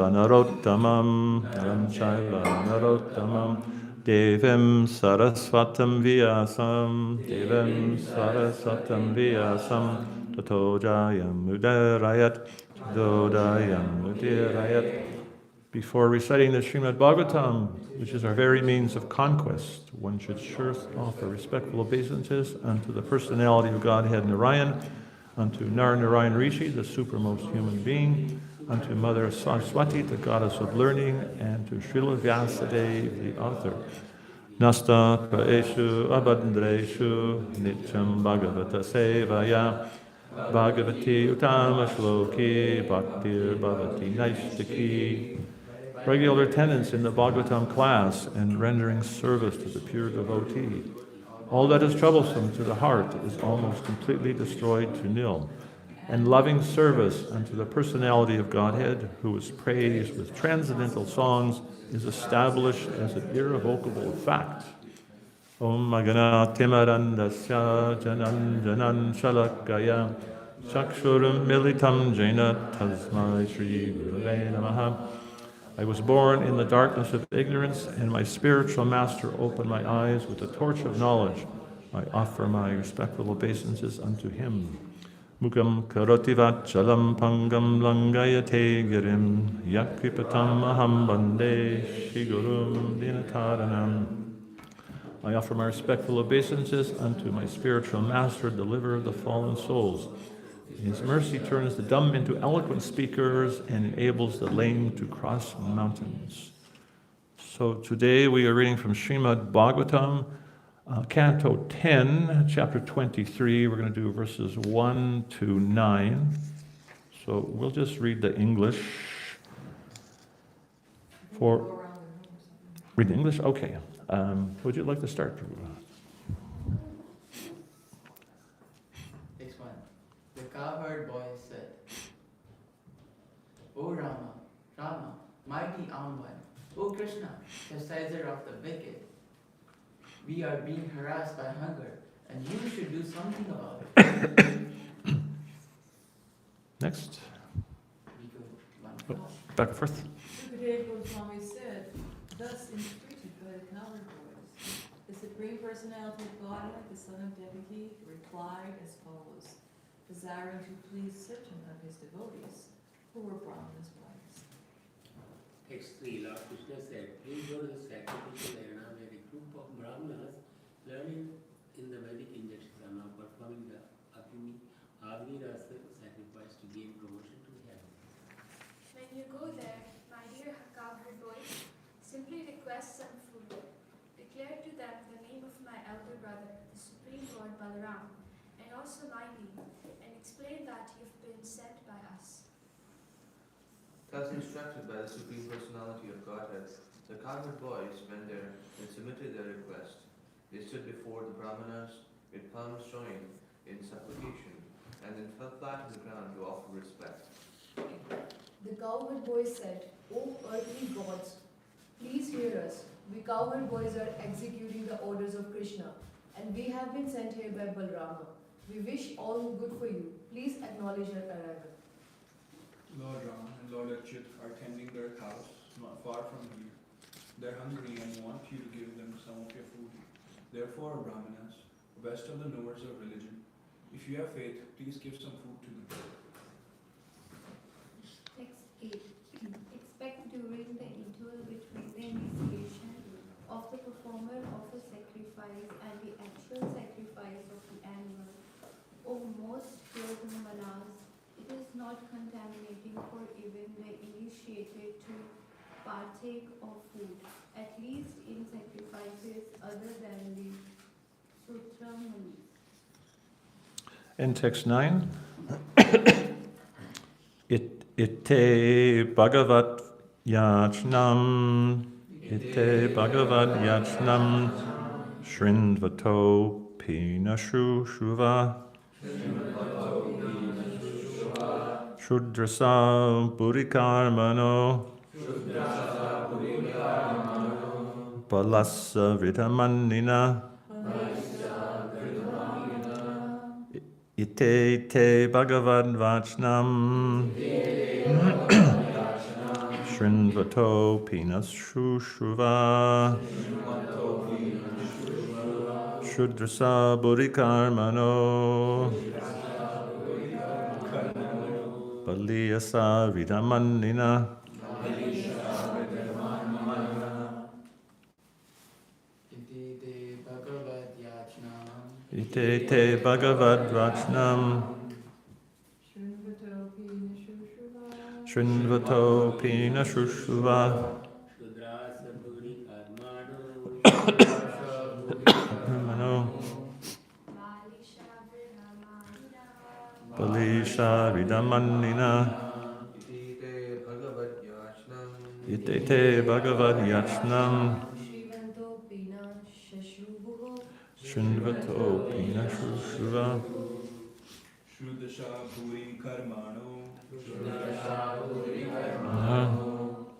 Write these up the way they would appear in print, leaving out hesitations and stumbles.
narottamam naram chaiva narottamam devim sarasvatam vyasam tato jayam udarayat. Before reciting the Srimad Bhagavatam, which is our very means of conquest, one should sure offer respectful obeisances unto the personality of Godhead Narayan, unto Narayan Rishi, the supremmost human being, unto Mother Saraswati, the goddess of learning, and to Srila Vyasadeva, the author. Nasta praeshu abandreshu nityam bhagavata sevaya bhagavati utama shloki bhaktir bhavati naistaki. Regular attendance in the Bhagavatam class and rendering service to the pure devotee. All that is troublesome to the heart is almost completely destroyed to nil. And loving service unto the personality of Godhead, who is praised with transcendental songs, is established as an irrevocable fact. Om Magana Timarandasya Janan Janan Shalakaya Chakshuram Militam Jaina Tasmai Shri Gurave Namaha. I was born in the darkness of ignorance, and my spiritual master opened my eyes with the torch of knowledge. I offer my respectful obeisances unto him. Mukam karoti vachalam pangam langayate girim yakripatam aham bande shigurum dinataranam. I offer my respectful obeisances unto my spiritual master, deliverer of the fallen souls. His mercy turns the dumb into eloquent speakers and enables the lame to cross mountains. So today we are reading from Srimad Bhagavatam, Canto 10, Chapter 23. We're going to do verses 1 to 9. So we'll just read the English. Read the English? Okay. Would you like to start? The cowherd boy said, O Rama, Rama, mighty armed one, O Krishna, chastiser of the wicked, we are being harassed by hunger, and you should do something about it. Next. Back and forth. Sukadeva Goswami said, thus entreated by the cowherd boys, the Supreme Personality of Godhead, the son of Devaki, replied as follows, desiring to please certain of his devotees, who were Brahma's wives. Text 3, Lord Krishna said, please go to the sacrificial arena where a group of Brahmanas learning in the Vedic Injections are performing the Agni Rasa sacrifice to gain promotion to heaven. When you go there, my dear cowherd boys, simply request some food. Declare to them the name of my elder brother, the Supreme Lord Balaram, and also my name, and explain that you've been sent by us. Thus instructed by the Supreme Personality of Godhead, the cowherd boys went there and submitted their request. They stood before the Brahmanas with palms joined in supplication, and then fell flat on the ground to offer respect. The cowherd boys said, O earthly gods, please hear us. We cowherd boys are executing the orders of Krishna, and we have been sent here by Balarama. We wish all good for you. Please acknowledge our arrival. Lord Rama and Lord Achyut are tending their cows not far from here. They're hungry and want you to give them some of your food. Therefore, Brahmanas, best of the knowers of religion, if you have faith, please give some food to them. Text 8. Expect during the interval between the initiation of the performer of a sacrifice and the actual sacrifice of the animal. O most pure Manas, it is not contaminating for even the initiated to partake of food, at least in sacrifices other than the Sutramani. In text 9, Ite Bhagavat Yachnam, Ite Bhagavat Yachnam, Shrindvato Pinashu Shuva, Shudrasa Purikarmano, Balasa Vitamanina, Ite Bhagavad Vachnam, Shrinvato Pinas Shushruva Shudrasa Burikarmano Baliyasa Vidamannina Iti te bhagavad yachnam. Ite te Bhagavad Vachnam Shrinvato Shrinvato Pina Shushruva Shudrasa Bhuri Karmano Mano Valisha Vihamanina. Balisha Vidamannina Iti te bhagavad yachnam. Ite te Bhagavad Yachnam Shrivanto Pina Shashrubuho Shrinvato Pina Shushruva Shrudasha Bhuri Karmano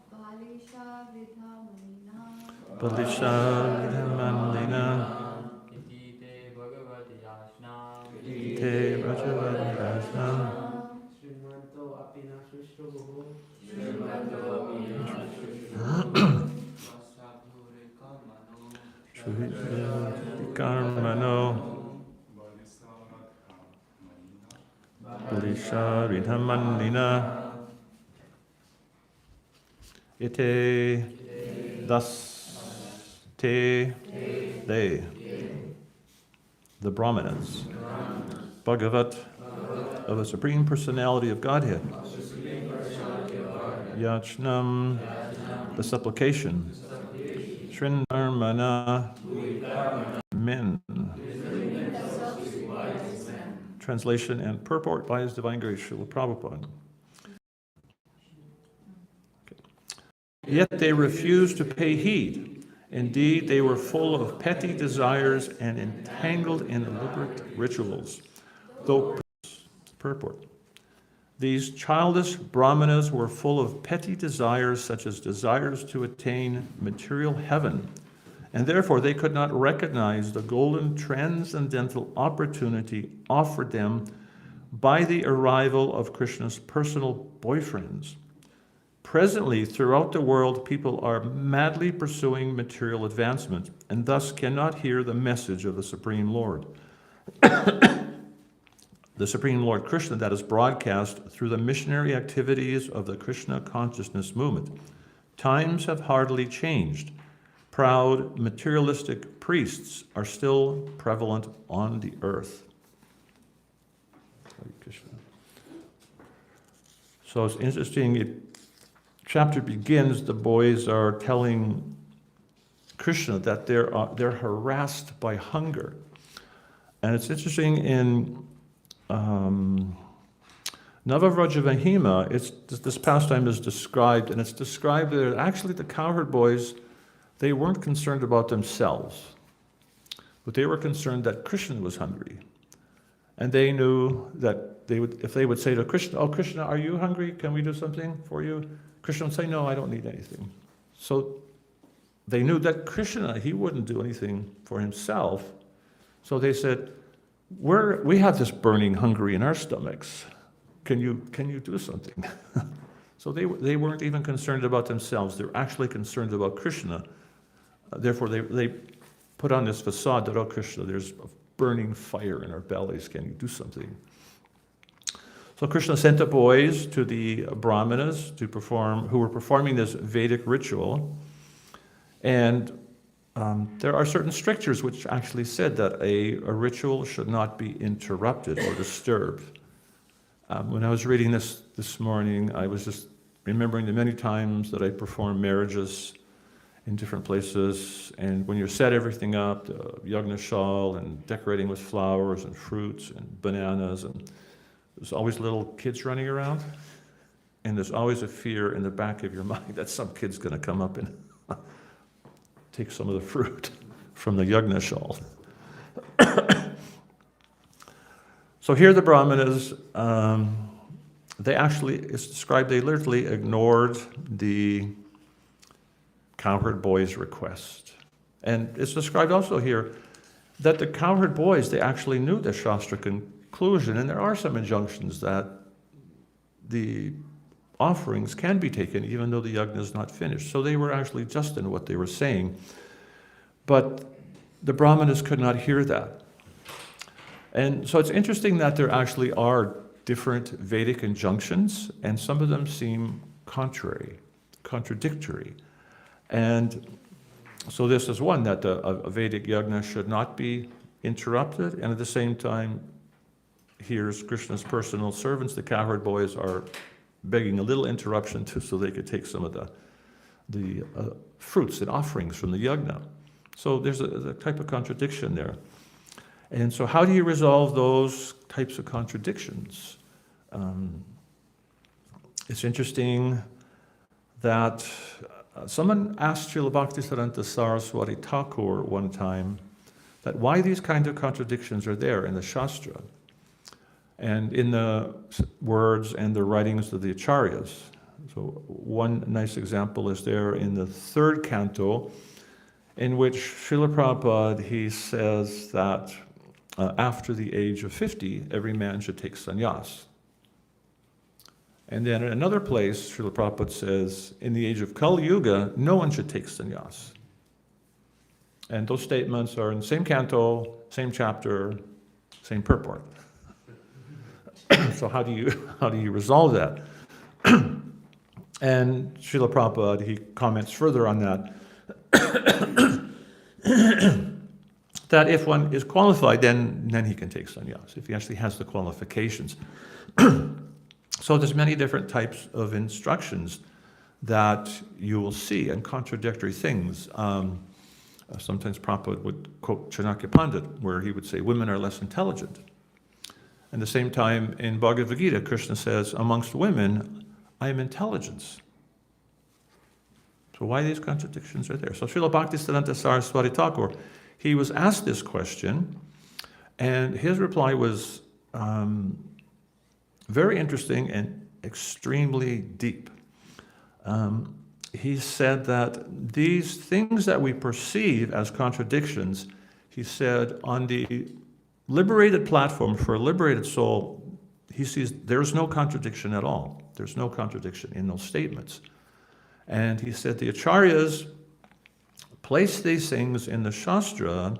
Balisha Vidhamanina Balisha Vidamannina Iti te bhagavad yachnam. Te Bhagavad Yachnam Srimanto apina shushrubuhu. Karmano Balisha Vidhamannina Ite thus te they the Brahmanas Bhagavat of the Supreme Personality of Godhead Yachnam the supplication Shrindarmana men translation and purport by His Divine Grace Srila Prabhupada. Yet they refused to pay heed. Indeed, they were full of petty desires and entangled in illicit rituals. Though purport. These childish brahmanas were full of petty desires, such as desires to attain material heaven, and therefore they could not recognize the golden transcendental opportunity offered them by the arrival of Krishna's personal boyfriends. Presently, throughout the world, people are madly pursuing material advancement and thus cannot hear the message of the Supreme Lord. The Supreme Lord Krishna that is broadcast through the missionary activities of the Krishna consciousness movement. Times have hardly changed. Proud, materialistic priests are still prevalent on the earth. Hare Krishna. So it's interesting, chapter begins, the boys are telling Krishna that they're harassed by hunger. And it's interesting in Navavrajavahima, this pastime is described, and it's described that actually the cowherd boys, they weren't concerned about themselves, but they were concerned that Krishna was hungry. And they knew that if they would say to Krishna, "Oh, Krishna, are you hungry? Can we do something for you?" Krishna would say, "No, I don't need anything." So they knew that Krishna, he wouldn't do anything for himself. So they said, we have this burning hunger in our stomachs. Can you do something? So they weren't even concerned about themselves. They were actually concerned about Krishna. Therefore, they put on this facade that, "Oh, Krishna, there's a burning fire in our bellies. Can you do something?" So Krishna sent the boys to the brahmanas who were performing this Vedic ritual. And there are certain strictures which actually said that a ritual should not be interrupted or disturbed. When I was reading this morning, I was just remembering the many times that I performed marriages in different places, and when you set everything up, the yagna shawl and decorating with flowers and fruits and bananas, and there's always little kids running around, and there's always a fear in the back of your mind that some kid's going to come up and take some of the fruit from the yagna shawl. So here the brahmanas, it's described, they literally ignored the cowherd boys' request. And it's described also here that the cowherd boys, they actually knew the Shastra conclusion, and there are some injunctions that the offerings can be taken even though the yajna is not finished. So they were actually just in what they were saying. But the brahmanas could not hear that. And so it's interesting that there actually are different Vedic injunctions, and some of them seem contradictory. And so this is one, that a Vedic yajna should not be interrupted, and at the same time, here's Krishna's personal servants, the cowherd boys, are begging a little interruption so they could take some of the fruits and offerings from the yajna. So there's a type of contradiction there. And so how do you resolve those types of contradictions? It's interesting that someone asked Srila Bhaktisiddhanta Saraswati Thakur one time that why these kinds of contradictions are there in the Shastra and in the words and the writings of the Acharyas. So one nice example is there in the 3rd canto, in which Srila Prabhupada, he says that after the age of 50, every man should take sannyas. And then in another place, Srila Prabhupada says, in the age of Kali Yuga, no one should take sannyas. And those statements are in the same canto, same chapter, same purport. So how do you resolve that? And Srila Prabhupada, he comments further on that, that if one is qualified, then he can take sannyas, if he actually has the qualifications. So there's many different types of instructions that you will see, and contradictory things. Sometimes Prabhupada would quote Chanakya Pandit, where he would say, women are less intelligent. And at the same time, in Bhagavad Gita, Krishna says, amongst women, I am intelligence. So why these contradictions are there? So Srila Bhaktisiddhanta Saraswati Thakur, he was asked this question, and his reply was very interesting and extremely deep. He said that these things that we perceive as contradictions, he said, on the liberated platform for a liberated soul, he sees there's no contradiction at all. There's no contradiction in those statements. And he said the Acharyas place these things in the Shastra,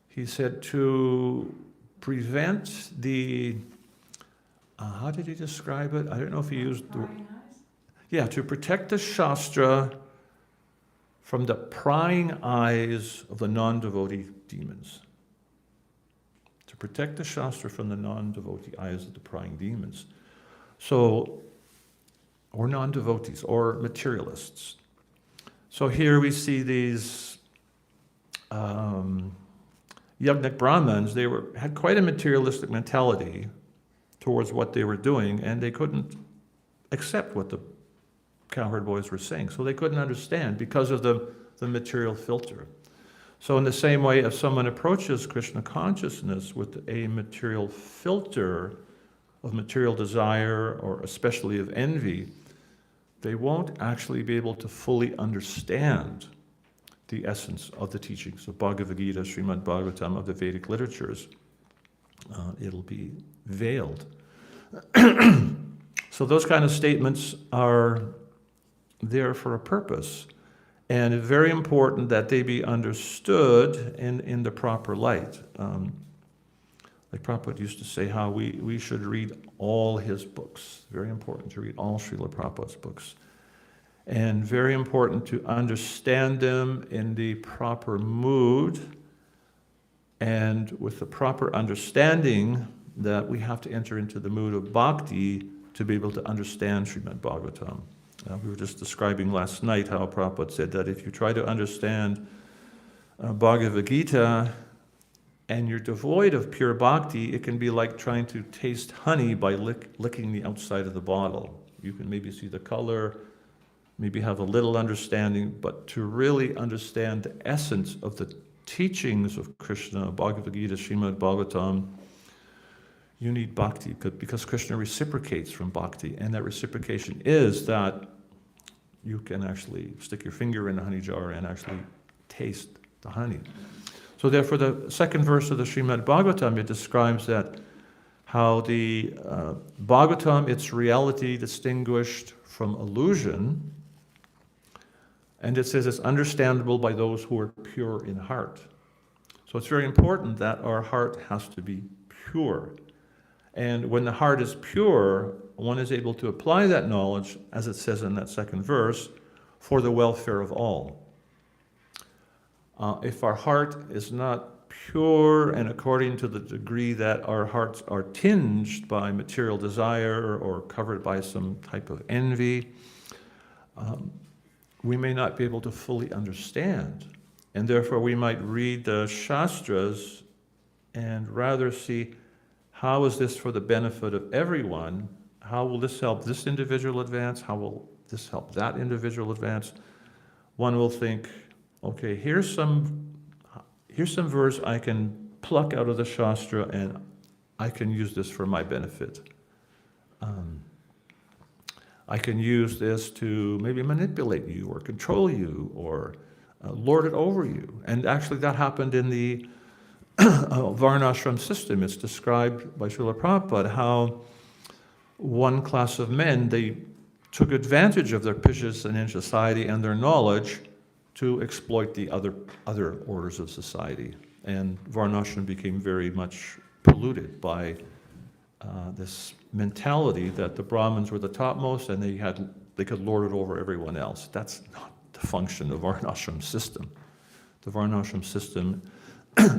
he said, to prevent the, how did he describe it? I don't know if he used the... Yeah, to protect the Shastra from the prying eyes of the non-devotee demons. To protect the Shastra from the non-devotee eyes of the prying demons. So, or non-devotees, or materialists. So here we see these Yajnik Brahmins, they had quite a materialistic mentality towards what they were doing, and they couldn't accept what the cowherd boys were saying. So they couldn't understand because of the material filter. So in the same way, if someone approaches Krishna consciousness with a material filter of material desire, or especially of envy, they won't actually be able to fully understand the essence of the teachings of Bhagavad Gita, Srimad Bhagavatam, of the Vedic literatures. It'll be veiled. So those kind of statements are there for a purpose. And it's very important that they be understood in the proper light. Like Prabhupada used to say how we should read all his books. Very important to read all Srila Prabhupada's books. And very important to understand them in the proper mood, and with the proper understanding that we have to enter into the mood of bhakti to be able to understand Srimad Bhagavatam. We were just describing last night how Prabhupada said that if you try to understand Bhagavad Gita and you're devoid of pure bhakti, it can be like trying to taste honey by licking the outside of the bottle. You can maybe see the color, maybe have a little understanding, but to really understand the essence of the teachings of Krishna, Bhagavad Gita, Srimad Bhagavatam, you need bhakti, because Krishna reciprocates from bhakti, and that reciprocation is that you can actually stick your finger in the honey jar and actually taste the honey. So therefore, the second verse of the Srimad Bhagavatam, it describes that how the Bhagavatam, its reality distinguished from illusion, and it says it's understandable by those who are pure in heart. So it's very important that our heart has to be pure. And when the heart is pure, one is able to apply that knowledge, as it says in that second verse, for the welfare of all. If our heart is not pure, and according to the degree that our hearts are tinged by material desire or covered by some type of envy, we may not be able to fully understand. And therefore we might read the Shastras and rather see, how is this for the benefit of everyone? How will this help this individual advance? How will this help that individual advance? One will think, okay, here's some verse I can pluck out of the Shastra and I can use this for my benefit. I can use this to maybe manipulate you or control you or lord it over you. And actually that happened in the Varnashram system. It's described by Srila Prabhupada how one class of men, they took advantage of their position in society and their knowledge to exploit the other orders of society. And Varnashram became very much polluted by this mentality that the Brahmins were the topmost and they could lord it over everyone else. That's not the function of Varnashram system. The Varnashram system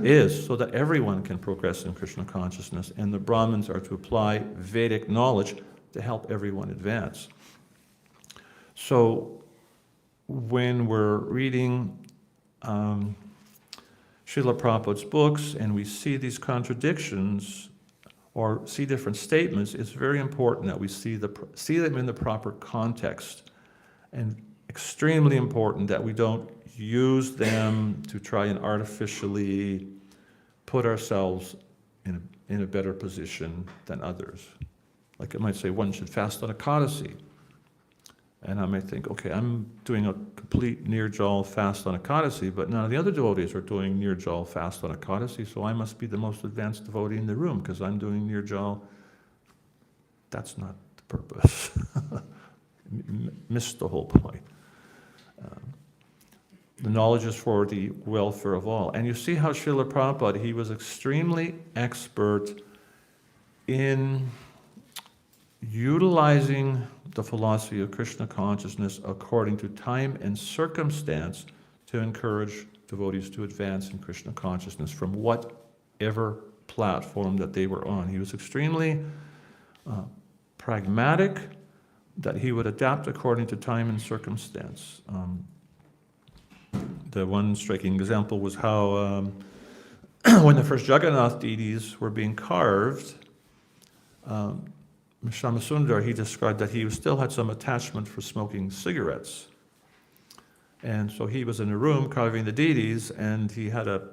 is so that everyone can progress in Krishna consciousness, and the Brahmins are to apply Vedic knowledge to help everyone advance. So when we're reading Srila Prabhupada's books and we see these contradictions or see different statements, it's very important that we see them in the proper context, and extremely important that we don't use them to try and artificially put ourselves in a better position than others. Like it might say one should fast on Ekadasi. And I might think, okay, I'm doing a complete Nirjal fast on Ekadasi, but none of the other devotees are doing Nirjal fast on Ekadasi, so I must be the most advanced devotee in the room because I'm doing Nirjal. That's not the purpose. Missed the whole point. The knowledge is for the welfare of all. And you see how Srila Prabhupada, he was extremely expert in utilizing the philosophy of Krishna consciousness according to time and circumstance to encourage devotees to advance in Krishna consciousness from whatever platform that they were on. He was extremely pragmatic, that he would adapt according to time and circumstance. The one striking example was how when the first Jagannath deities were being carved, Shyamasundar, he described that he still had some attachment for smoking cigarettes. And so he was in a room carving the deities, and he had a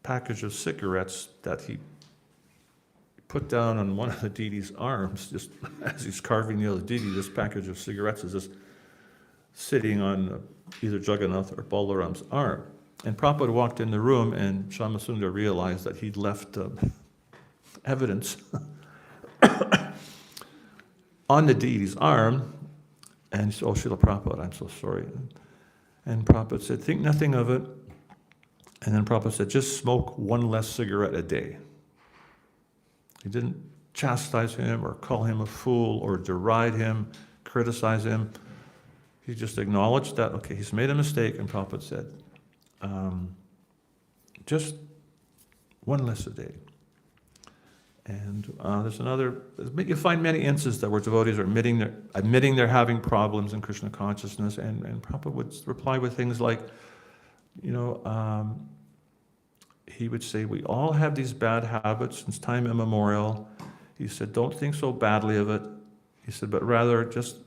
package of cigarettes that he put down on one of the deities' arms, just as he's carving the other deity. This package of cigarettes is just sitting on either Jagannath or Balaram's arm. And Prabhupada walked in the room, and Shyamasundar realized that he'd left evidence on the deity's arm, and he said, "Oh, Srila Prabhupada, I'm so sorry." And Prabhupada said, "Think nothing of it." And then Prabhupada said, "Just smoke one less cigarette a day." He didn't chastise him or call him a fool or deride him, criticize him. He just acknowledged that, okay, he's made a mistake, and Prabhupada said, just one less a day. And you find many instances where devotees are admitting they're having problems in Krishna consciousness, and Prabhupada would reply with things like, he would say, we all have these bad habits since time immemorial. He said, don't think so badly of it. He said, but rather just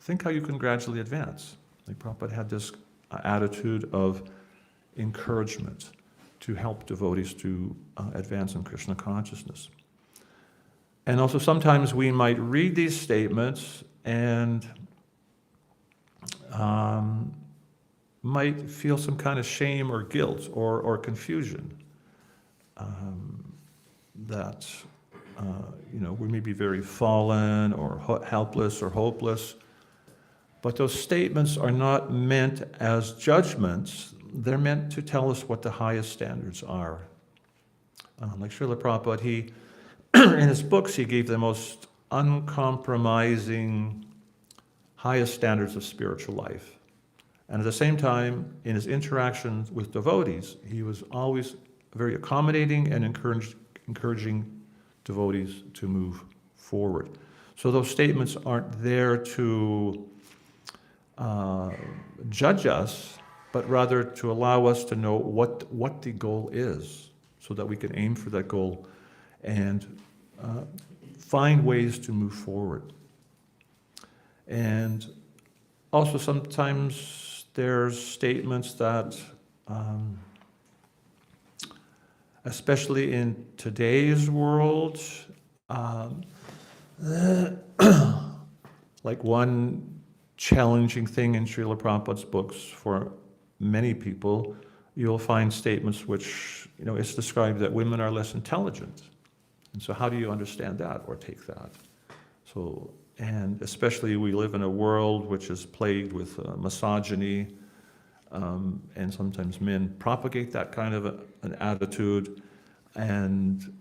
think how you can gradually advance. Like Prabhupada had this attitude of encouragement to help devotees to advance in Krishna consciousness. And also sometimes we might read these statements and might feel some kind of shame or guilt or confusion that we may be very fallen or helpless or hopeless. But those statements are not meant as judgments. They're meant to tell us what the highest standards are. Like Srila Prabhupada, he, in his books, he gave the most uncompromising, highest standards of spiritual life. And at the same time, in his interactions with devotees, he was always very accommodating and encouraging devotees to move forward. So those statements aren't there to judge us, but rather to allow us to know what the goal is, so that we can aim for that goal and find ways to move forward. And also sometimes there's statements that, especially in today's world, like one challenging thing in Srila Prabhupada's books for many people, you'll find statements which, it's described that women are less intelligent. And so how do you understand that or take that? So, and especially we live in a world which is plagued with misogyny, and sometimes men propagate that kind of an attitude, and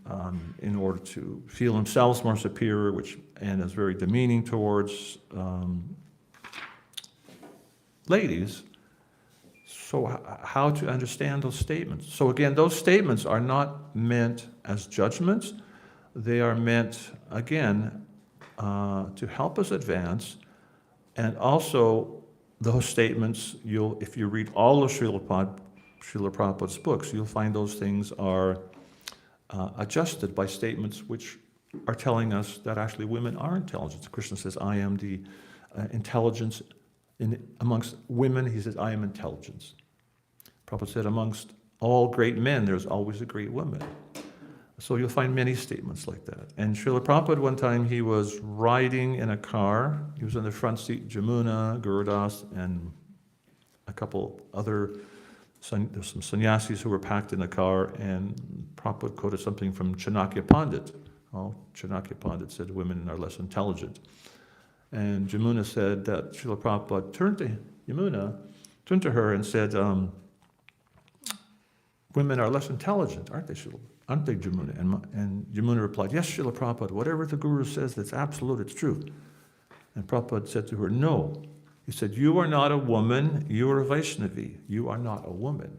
in order to feel themselves more superior, and is very demeaning towards ladies. So how to understand those statements? So again, those statements are not meant as judgments. They are meant, again, to help us advance. And also, those statements, if you read all of Srila Prabhupada's books, you'll find those things are adjusted by statements which are telling us that actually women are intelligent. Krishna says, I am the intelligence. Amongst women, he says, I am intelligence. Prabhupada said, amongst all great men, there's always a great woman. So you'll find many statements like that. And Srila Prabhupada, one time, he was riding in a car. He was in the front seat, Jamuna, Gurudas, and a couple other, there's some sannyasis who were packed in the car, and Prabhupada quoted something from Chanakya Pandit. Oh, Chanakya Pandit said women are less intelligent. And Jamuna said that Srila Prabhupada turned to her and said, women are less intelligent, aren't they, Jamuna? And Jamuna replied, yes, Srila Prabhupada, whatever the Guru says, that's absolute, it's true. And Prabhupada said to her, no. He said, you are not a woman, you are a Vaishnavi. You are not a woman.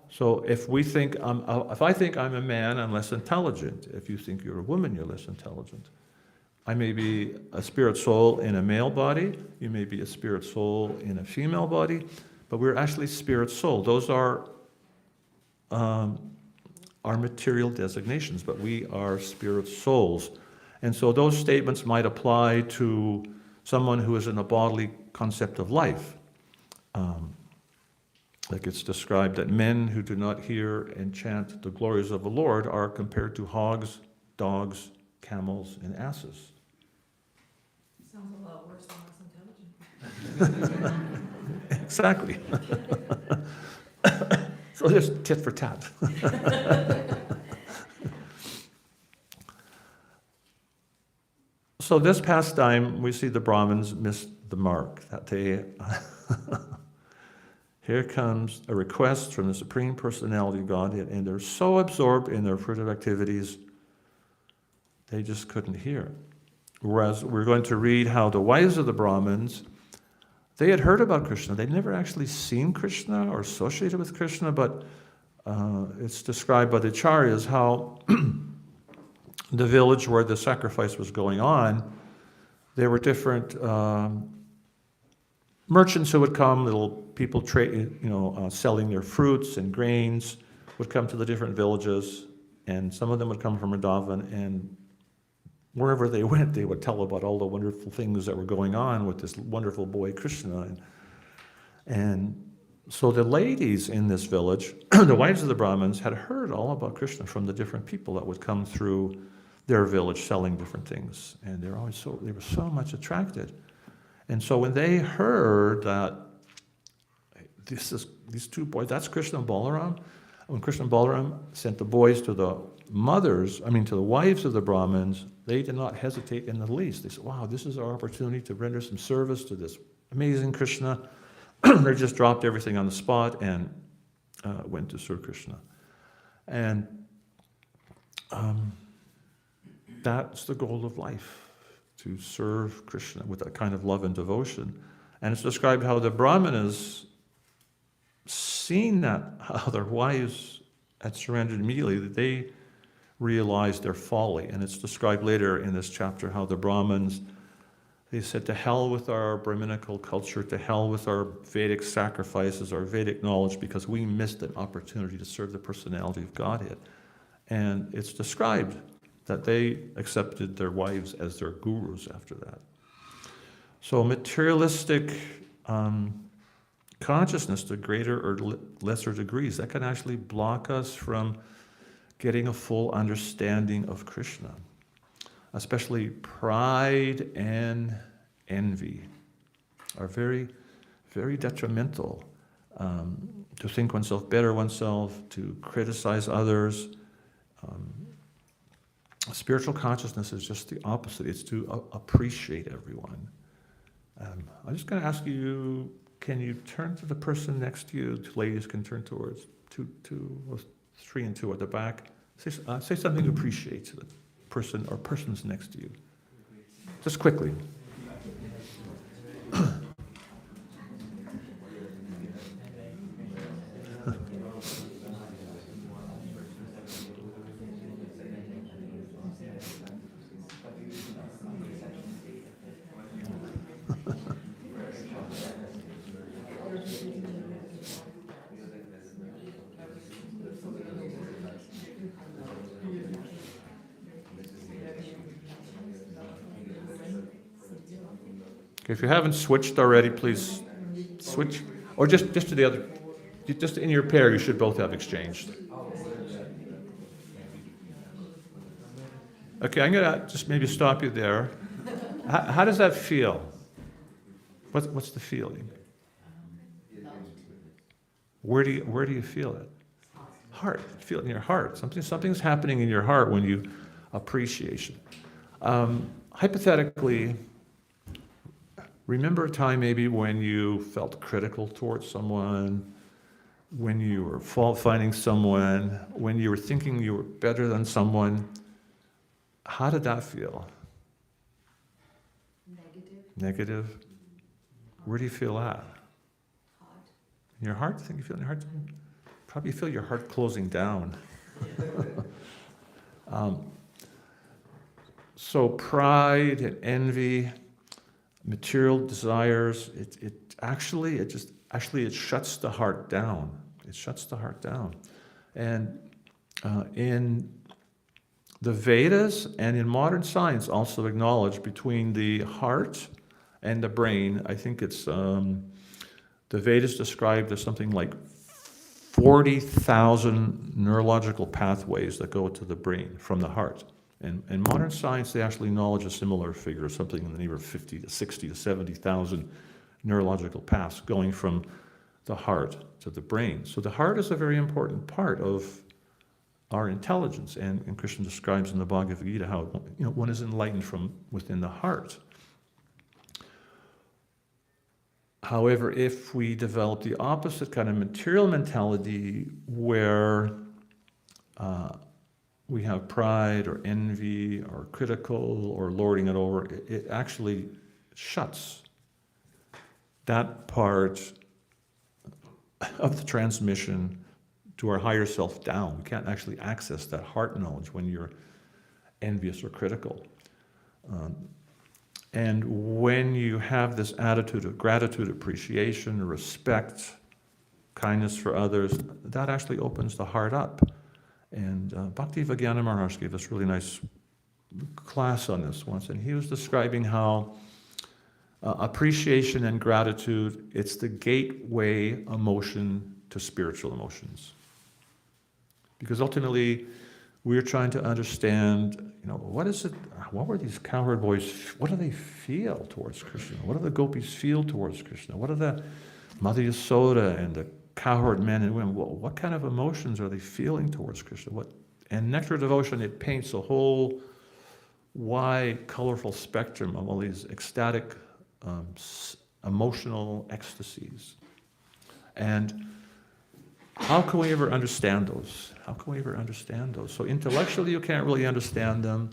So if I think I'm a man, I'm less intelligent. If you think you're a woman, you're less intelligent. I may be a spirit soul in a male body, you may be a spirit soul in a female body, but we're actually spirit soul. Those are our material designations, but we are spirit souls. And so those statements might apply to someone who is in a bodily concept of life. Like it's described that men who do not hear and chant the glories of the Lord are compared to hogs, dogs, camels, and asses. Sounds a lot worse than less intelligent. Exactly. So there's tit for tat. So this past time, we see the Brahmins missed the mark. That they, here comes a request from the Supreme Personality of Godhead, and they're so absorbed in their fruitive activities, they just couldn't hear. Whereas we're going to read how the wives of the Brahmins, they had heard about Krishna. They'd never actually seen Krishna or associated with Krishna, but it's described by the Acharyas how the village where the sacrifice was going on, there were different merchants who would come, little people selling their fruits and grains would come to the different villages, and some of them would come from Vrindavan, and wherever they went, they would tell about all the wonderful things that were going on with this wonderful boy, Krishna. And so the ladies in this village, the wives of the Brahmins, had heard all about Krishna from the different people that would come through their village selling different things. And they were so much attracted. And so when they heard that these two boys, that's Krishna and Balaram, when Krishna and Balaram sent the boys to the to the wives of the Brahmins, they did not hesitate in the least. They said, wow, this is our opportunity to render some service to this amazing Krishna. They just dropped everything on the spot and went to serve Krishna. And that's the goal of life, to serve Krishna with that kind of love and devotion. And it's described how the Brahmanas, seeing that, how their wives had surrendered immediately, that they realized their folly. And it's described later in this chapter how the Brahmins, they said, to hell with our Brahminical culture, to hell with our Vedic sacrifices, our Vedic knowledge, because we missed an opportunity to serve the personality of Godhead. And it's described that they accepted their wives as their gurus after that. So materialistic consciousness to greater or lesser degrees, that can actually block us from getting a full understanding of Krishna. Especially pride and envy are very, very detrimental. To think oneself better oneself, to criticize others. Spiritual consciousness is just the opposite. It's to appreciate everyone. I'm just going to ask you, can you turn to the person next to you? Two ladies can turn towards, three and two at the back. Say something to appreciate to the person or persons next to you. Just quickly. Okay, if you haven't switched already, please switch. Or just to the other, just in your pair, you should both have exchanged. Okay, I'm going to just maybe stop you there. How does that feel? What's the feeling? Where do you feel it? Heart. Feel it in your heart. Something's happening in your heart when you appreciation. Hypothetically, remember a time maybe when you felt critical towards someone, when you were fault-finding someone, when you were thinking you were better than someone. How did that feel? Negative? Where do you feel that? Heart. In your heart? Think you feel in your heart? Probably feel your heart closing down. So pride and envy, material desires, it shuts the heart down. It shuts the heart down. And in the Vedas and in modern science also acknowledge between the heart and the brain, I think it's, the Vedas described as something like 40,000 neurological pathways that go to the brain from the heart. And in modern science, they actually acknowledge a similar figure, something in the neighborhood of 50 to 60 to 70,000 neurological paths going from the heart to the brain. So the heart is a very important part of our intelligence, and Krishna describes in the Bhagavad Gita how one is enlightened from within the heart. However, if we develop the opposite kind of material mentality where we have pride or envy or critical or lording it over, it actually shuts that part of the transmission to our higher self down. We can't actually access that heart knowledge when you're envious or critical. And when you have this attitude of gratitude, appreciation, respect, kindness for others, that actually opens the heart up. And Bhakti Vagyana Maharaj gave us a really nice class on this once, and he was describing how appreciation and gratitude, it's the gateway emotion to spiritual emotions. Because ultimately, we're trying to understand, what is it, what were these cowherd boys, what do they feel towards Krishna? What do the gopis feel towards Krishna? What are the Mother Yasoda and the cowherd men and women, what kind of emotions are they feeling towards Krishna? And Nectar Devotion, it paints a whole wide, colorful spectrum of all these ecstatic, emotional ecstasies. And how can we ever understand those? How can we ever understand those? So intellectually, you can't really understand them,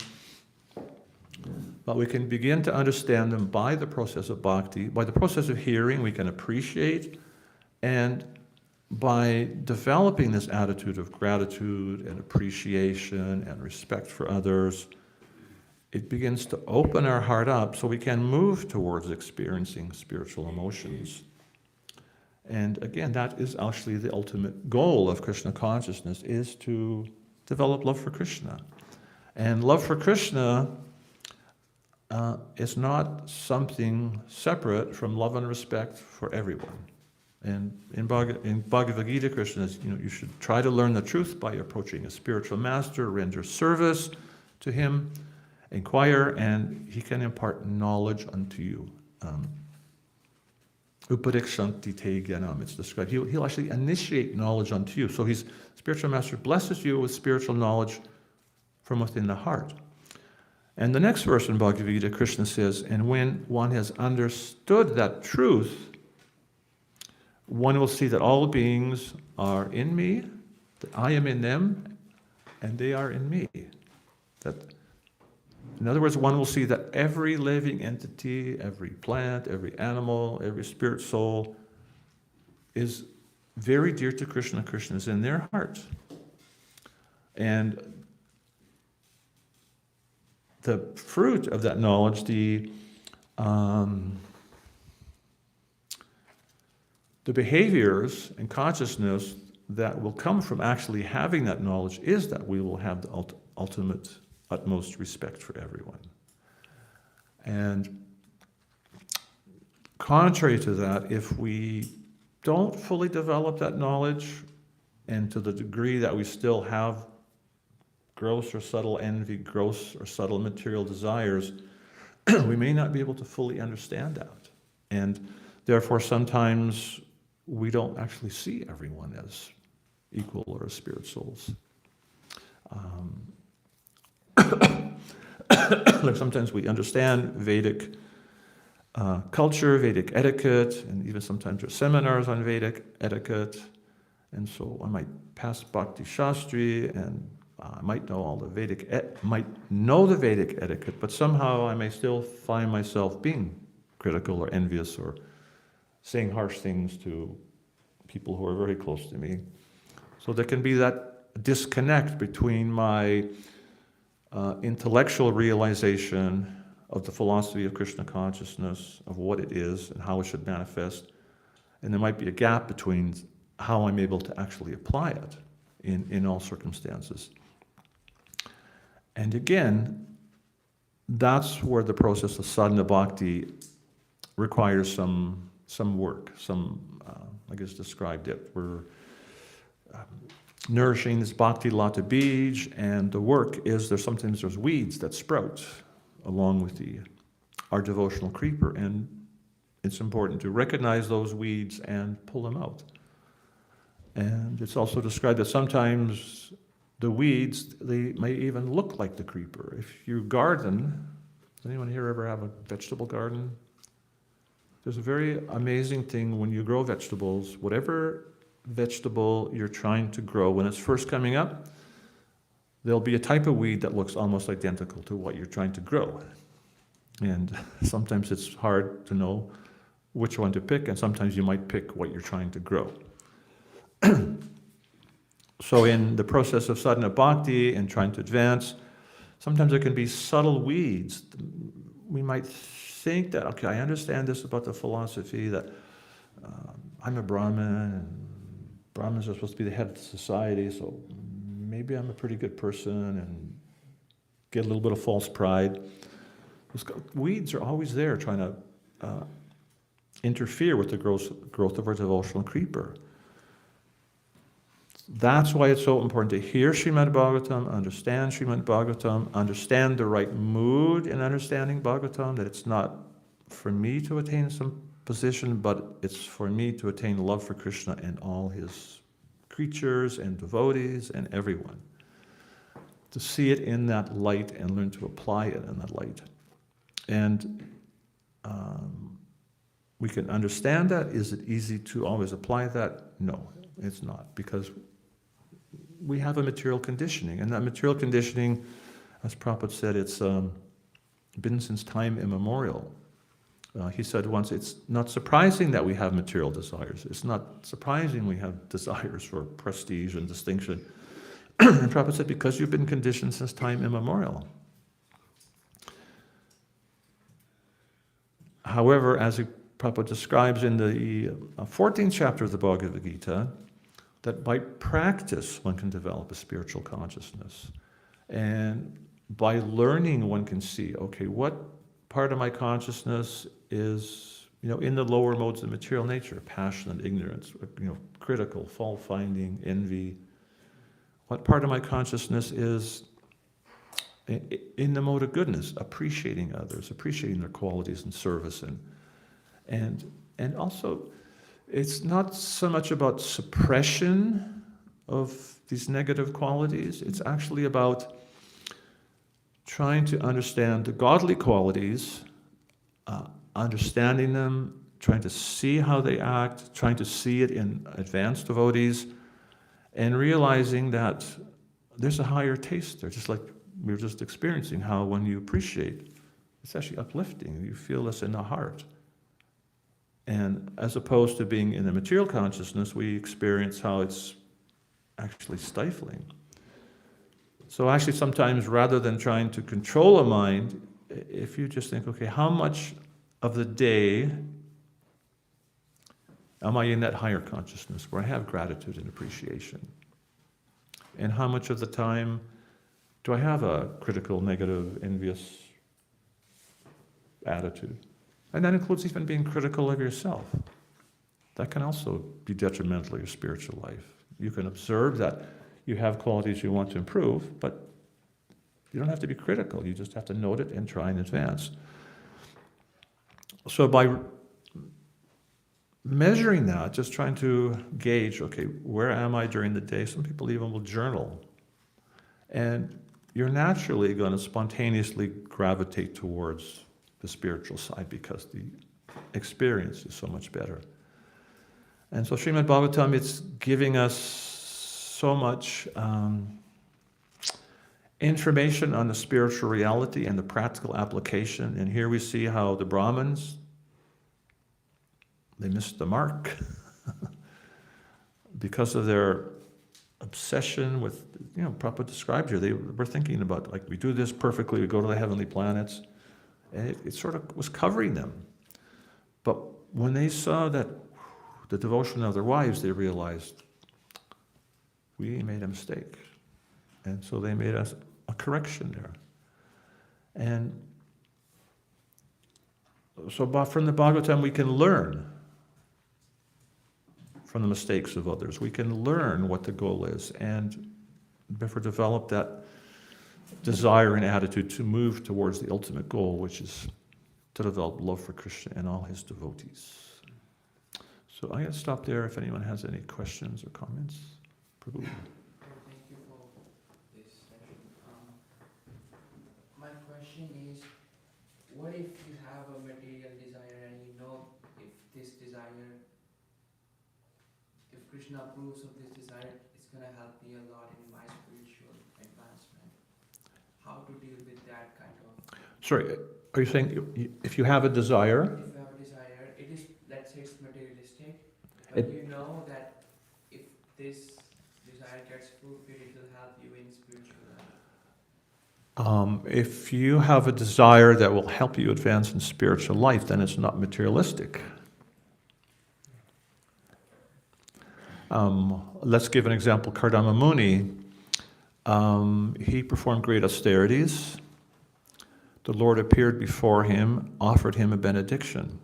but we can begin to understand them by the process of bhakti. By the process of hearing, we can appreciate, and by developing this attitude of gratitude and appreciation and respect for others, it begins to open our heart up so we can move towards experiencing spiritual emotions. And again, that is actually the ultimate goal of Krishna consciousness, is to develop love for Krishna. And love for Krishna is not something separate from love and respect for everyone. And in Bhagavad Gita, Krishna is, you should try to learn the truth by approaching a spiritual master, render service to him, inquire, and he can impart knowledge unto you. Upadikshanti te gyanam, it's described. He'll actually initiate knowledge unto you. So spiritual master blesses you with spiritual knowledge from within the heart. And the next verse in Bhagavad Gita, Krishna says, and when one has understood that truth, one will see that all beings are in me, that I am in them, and they are in me. In other words, one will see that every living entity, every plant, every animal, every spirit soul is very dear to Krishna. Krishna is in their heart. And the fruit of that knowledge, the behaviors and consciousness that will come from actually having that knowledge is that we will have the utmost respect for everyone. And contrary to that, if we don't fully develop that knowledge, and to the degree that we still have gross or subtle envy, gross or subtle material desires, we may not be able to fully understand that. And therefore, sometimes we don't actually see everyone as equal or as spirit souls. Like sometimes we understand Vedic culture, Vedic etiquette, and even sometimes there's seminars on Vedic etiquette. And so I might pass Bhakti Shastri, and I might know all the Vedic etiquette, but somehow I may still find myself being critical or envious or saying harsh things to people who are very close to me. So there can be that disconnect between my intellectual realization of the philosophy of Krishna consciousness, of what it is and how it should manifest, and there might be a gap between how I'm able to actually apply it in all circumstances. And again, that's where the process of sadhana bhakti requires some work. I guess described it. We're nourishing this bhakti lata bij, and the work is sometimes there's weeds that sprout along with our devotional creeper, and it's important to recognize those weeds and pull them out. And it's also described that sometimes the weeds, they may even look like the creeper. If you garden, does anyone here ever have a vegetable garden? There's a very amazing thing when you grow vegetables. Whatever vegetable you're trying to grow, when it's first coming up, there'll be a type of weed that looks almost identical to what you're trying to grow. And sometimes it's hard to know which one to pick, and sometimes you might pick what you're trying to grow. So in the process of sadhana bhakti and trying to advance, sometimes there can be subtle weeds. We might think that, okay, I understand this about the philosophy that I'm a Brahmin, and Brahmins are supposed to be the head of society, so maybe I'm a pretty good person, and get a little bit of false pride. Those weeds are always there trying to interfere with the growth of our devotional creeper. That's why it's so important to hear Srimad Bhagavatam, understand Srimad Bhagavatam, understand the right mood in understanding Bhagavatam, that it's not for me to attain some position, but it's for me to attain love for Krishna and all his creatures and devotees and everyone. to see it in that light and learn to apply it in that light. And we can understand that. Is it easy to always apply that? No, it's not, because we have a material conditioning, and that material conditioning, as Prabhupada said, it's been since time immemorial. He said once, it's not surprising that we have material desires. It's not surprising we have desires for prestige and distinction. And Prabhupada said, because you've been conditioned since time immemorial. However, as Prabhupada describes in the 14th chapter of the Bhagavad Gita, that by practice one can develop a spiritual consciousness. And by learning one can see, okay, what part of my consciousness is, in the lower modes of material nature, passion and ignorance, critical, fault-finding, envy. What part of my consciousness is in the mode of goodness, appreciating others, appreciating their qualities and service, and also, it's not so much about suppression of these negative qualities. It's actually about trying to understand the godly qualities, understanding them, trying to see how they act, trying to see it in advanced devotees, and realizing that there's a higher taste there, just like we were just experiencing, how when you appreciate, it's actually uplifting. You feel this in the heart. And as opposed to being in the material consciousness, we experience how it's actually stifling. So actually sometimes, rather than trying to control a mind, if you just think, okay, how much of the day am I in that higher consciousness where I have gratitude and appreciation? And how much of the time do I have a critical, negative, envious attitude? And that includes even being critical of yourself. That can also be detrimental to your spiritual life. You can observe that you have qualities you want to improve, but you don't have to be critical. You just have to note it and try and advance. So by measuring that, just trying to gauge, okay, where am I during the day? Some people even will journal. And you're naturally going to spontaneously gravitate towards the spiritual side because the experience is so much better. And so Srimad Bhagavatam, it's giving us so much information on the spiritual reality and the practical application. And here we see how the Brahmins, they missed the mark because of their obsession with, Prabhupada described here, they were thinking about, like, we do this perfectly, we go to the heavenly planets. And it sort of was covering them. But when they saw that the devotion of their wives, they realized, we made a mistake. And so they made us a correction there. And so from the Bhagavatam, we can learn from the mistakes of others. We can learn what the goal is, and therefore develop that desire and attitude to move towards the ultimate goal, which is to develop love for Krishna and all his devotees. So I'm going to stop there if anyone has any questions or comments. Prabhu. Thank you for this session. My question is, what if you have a material desire and you know if this desire, if Krishna approves of this desire, it's going to help me a lot in my spiritual advancement? How to deal with that kind of... Sorry, are you saying if you have a desire? If you have a desire, it is, let's say it's materialistic, but you know that if this desire gets fulfilled, it will help you in spiritual life. If you have a desire that will help you advance in spiritual life, then it's not materialistic. Let's give an example. Kardama Muni, he performed great austerities. The Lord appeared before him, offered him a benediction.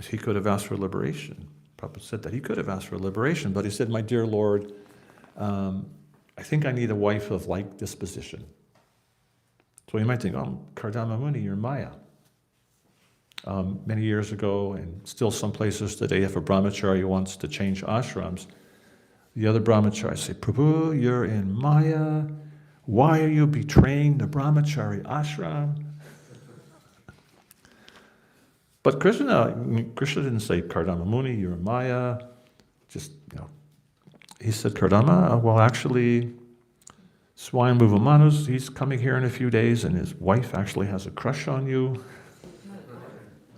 He could have asked for liberation. Prabhupada said that he could have asked for liberation, but he said, my dear Lord, I think I need a wife of like disposition. So you might think, oh, Kardama Muni, you're Maya. Many years ago, and still some places today, if a brahmachari wants to change ashrams, the other brahmacharis say, Prabhu, you're in Maya, Why are you betraying the brahmachari ashram? But Krishna didn't say, Kardama Muni, you're Maya. Just, he said, Kardama, well, actually, Swayambhuva Manus, he's coming here in a few days, and his wife actually has a crush on you.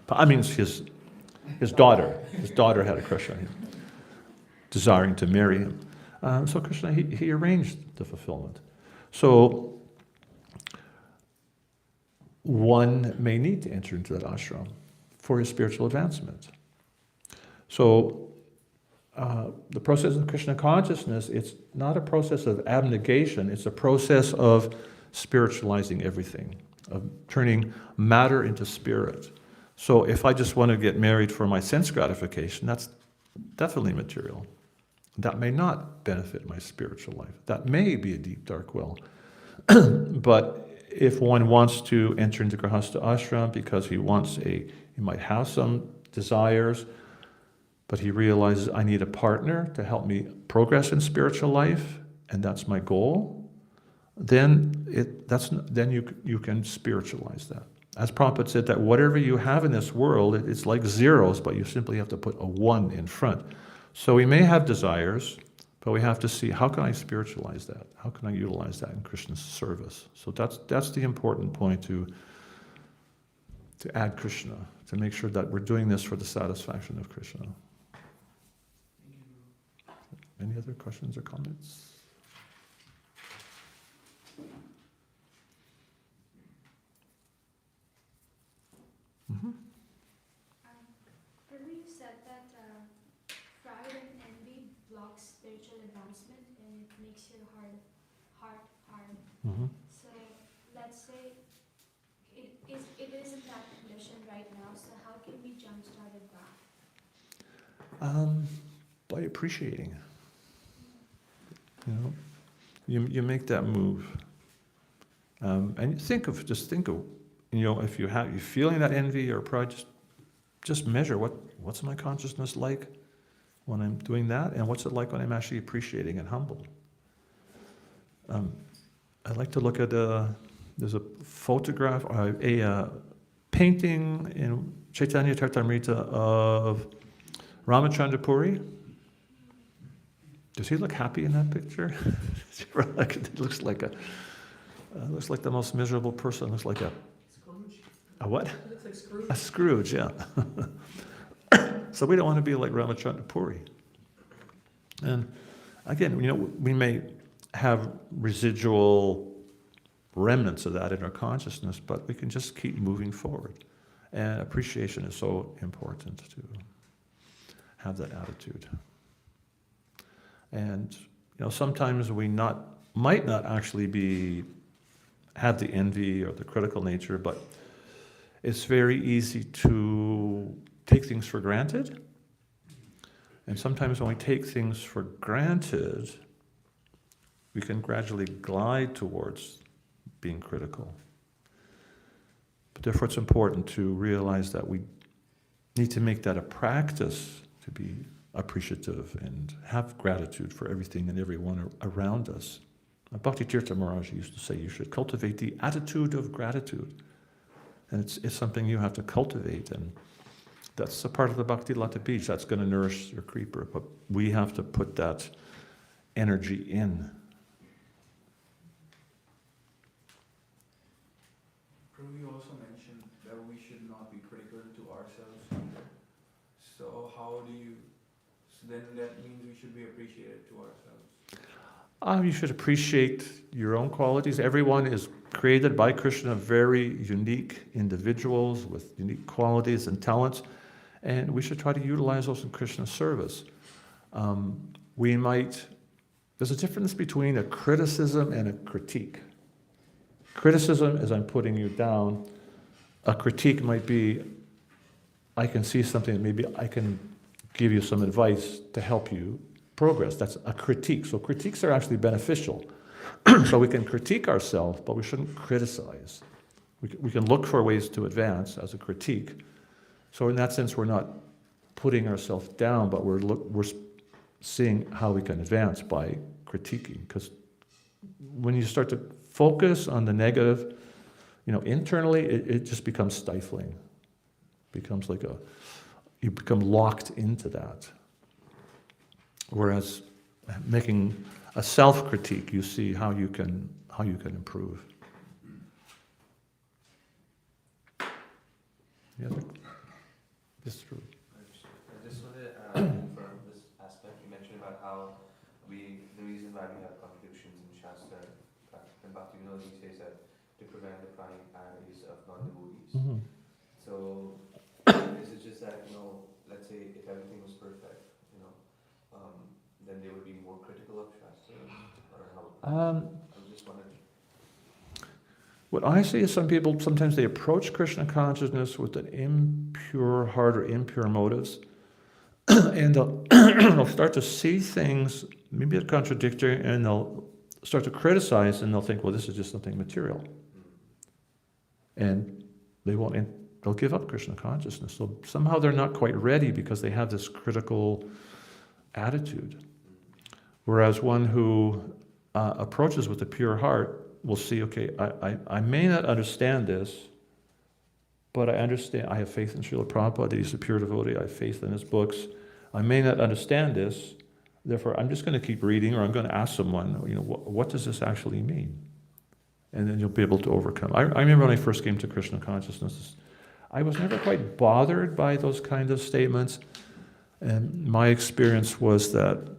I mean, his daughter. His daughter had a crush on him, desiring to marry him. So Krishna, he arranged the fulfillment. So one may need to enter into that ashram for his spiritual advancement. So the process of Krishna consciousness, it's not a process of abnegation, it's a process of spiritualizing everything, of turning matter into spirit. So if I just want to get married for my sense gratification, that's definitely material. That may not benefit my spiritual life. That may be a deep, dark well. But if one wants to enter into Grahastha ashram because he might have some desires, but he realizes I need a partner to help me progress in spiritual life, and that's my goal, then you can spiritualize that. As Prabhupada said, that whatever you have in this world, it's like zeros, but you simply have to put a 1 in front. So we may have desires, but we have to see, how can I spiritualize that? How can I utilize that in Krishna's service? So that's the important point, to add Krishna, to make sure that we're doing this for the satisfaction of Krishna. Any other questions or comments? Mm-hmm. Earlier you said that pride and envy blocks spiritual advancement and it makes your heart hard. Mm-hmm. So let's say it is in that condition right now. So how can we jumpstart it back? By appreciating. You make that move, and just think of, if you're feeling that envy or pride, just measure what's my consciousness like when I'm doing that, and what's it like when I'm actually appreciating and humble. I like to look at there's a photograph, a painting in Chaitanya Charitamrita of Ramachandra Puri. Does he look happy in that picture? It looks like the most miserable person. It looks like a what? It looks like Scrooge. A Scrooge, yeah. So we don't want to be like Ramachandra Puri. And again, we may have residual remnants of that in our consciousness, but we can just keep moving forward. And appreciation is so important to have that attitude. And sometimes we might not actually have the envy or the critical nature, but it's very easy to take things for granted. And sometimes when we take things for granted, we can gradually glide towards being critical. But therefore it's important to realize that we need to make that a practice to be appreciative and have gratitude for everything and everyone around us. Bhakti Tirtha Maharaj used to say you should cultivate the attitude of gratitude. And it's something you have to cultivate, and that's a part of the Bhakti Lata Beach. That's going to nourish your creeper, but we have to put that energy in. Prabhu, you also mentioned that we should not be critical to ourselves either. So then that means we should be appreciative to ourselves. You should appreciate your own qualities. Everyone is created by Krishna, very unique individuals with unique qualities and talents, and we should try to utilize those in Krishna's service. There's a difference between a criticism and a critique. Criticism is I'm putting you down. A critique might be, I can see something, maybe I can give you some advice to help you progress. That's a critique. So critiques are actually beneficial. So we can critique ourselves, but we shouldn't criticize. We can look for ways to advance as a critique. So in that sense, we're not putting ourselves down, but we're seeing how we can advance by critiquing. Because when you start to focus on the negative, internally, it just becomes stifling. Becomes like you become locked into that. Whereas making a self-critique, you see how you can improve. Yeah, this is true. I just wanted to confirm this aspect. You mentioned about how the reason why we have contradictions in Shastra and Bhakti Vinod, he says that to prevent the prying eyes of non-devotees. Mm-hmm. So, is it just that, let's say if everything was perfect, then they would be more critical of Shastra? Or how? I was just wondering. What I see is some people, sometimes they approach Krishna consciousness with an impure heart or impure motives, and they'll start to see things, maybe it's contradictory, and they'll start to criticize, and they'll think, well, this is just something material. And they'll give up Krishna consciousness. So somehow they're not quite ready because they have this critical attitude. Whereas one who approaches with a pure heart will see, okay, I may not understand this, but I understand, I have faith in Srila Prabhupada, that he's a pure devotee, I have faith in his books. I may not understand this, therefore I'm just going to keep reading, or I'm going to ask someone, what does this actually mean? And then you'll be able to overcome. I remember when I first came to Krishna consciousness, I was never quite bothered by those kind of statements. And my experience was that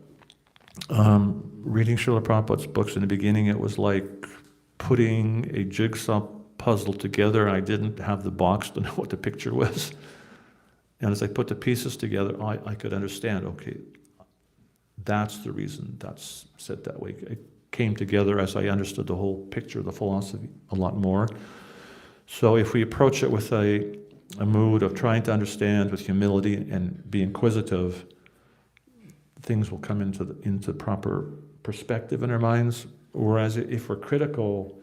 reading Srila Prabhupada's books in the beginning, it was like putting a jigsaw puzzle together. I didn't have the box to know what the picture was. And as I put the pieces together, I could understand, okay, that's the reason that's said that way. It came together as I understood the whole picture, the philosophy, a lot more. So if we approach it with a mood of trying to understand with humility and be inquisitive, things will come into proper perspective in our minds. Whereas if we're critical,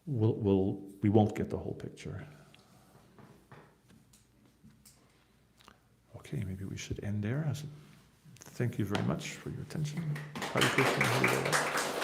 we won't get the whole picture. Okay, maybe we should end there. Thank you very much for your attention. Hare Krishna, Hare Rama.